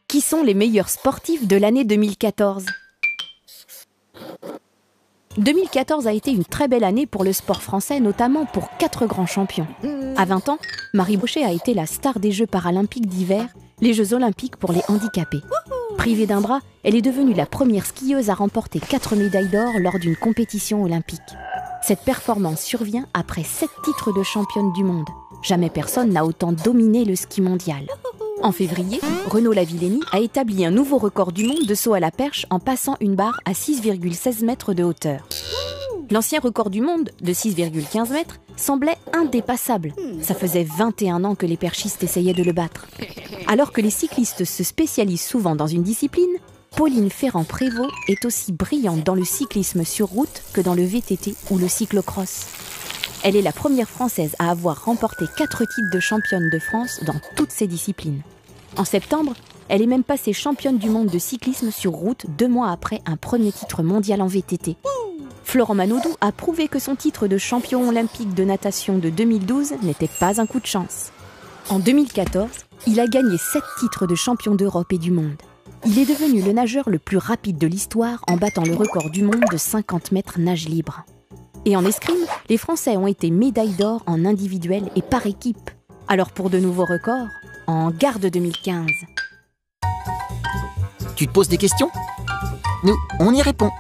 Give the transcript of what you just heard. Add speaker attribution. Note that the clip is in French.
Speaker 1: Qui sont les meilleurs sportifs de l'année 2014 ? 2014 a été une très belle année pour le sport français, notamment pour 4 grands champions. À 20 ans, Marie Bochet a été la star des Jeux paralympiques d'hiver, les Jeux olympiques pour les handicapés. Privée d'un bras, elle est devenue la première skieuse à remporter 4 médailles d'or lors d'une compétition olympique. Cette performance survient après 7 titres de championne du monde. Jamais personne n'a autant dominé le ski mondial. En février, Renaud Lavillenie a établi un nouveau record du monde de saut à la perche en passant une barre à 6,16 mètres de hauteur. L'ancien record du monde, de 6,15 mètres, semblait indépassable. Ça faisait 21 ans que les perchistes essayaient de le battre. Alors que les cyclistes se spécialisent souvent dans une discipline, Pauline Ferrand-Prévot est aussi brillante dans le cyclisme sur route que dans le VTT ou le cyclocross. Elle est la première Française à avoir remporté 4 titres de championne de France dans toutes ces disciplines. En septembre, elle est même passée championne du monde de cyclisme sur route 2 mois après un premier titre mondial en VTT. Florent Manodou a prouvé que son titre de champion olympique de natation de 2012 n'était pas un coup de chance. En 2014, il a gagné 7 titres de champion d'Europe et du monde. Il est devenu le nageur le plus rapide de l'histoire en battant le record du monde de 50 mètres nage libre. Et en escrime, les Français ont été médailles d'or en individuel et par équipe. Alors pour de nouveaux records, en garde 2015.
Speaker 2: Tu te poses des questions ? Nous, on y répond.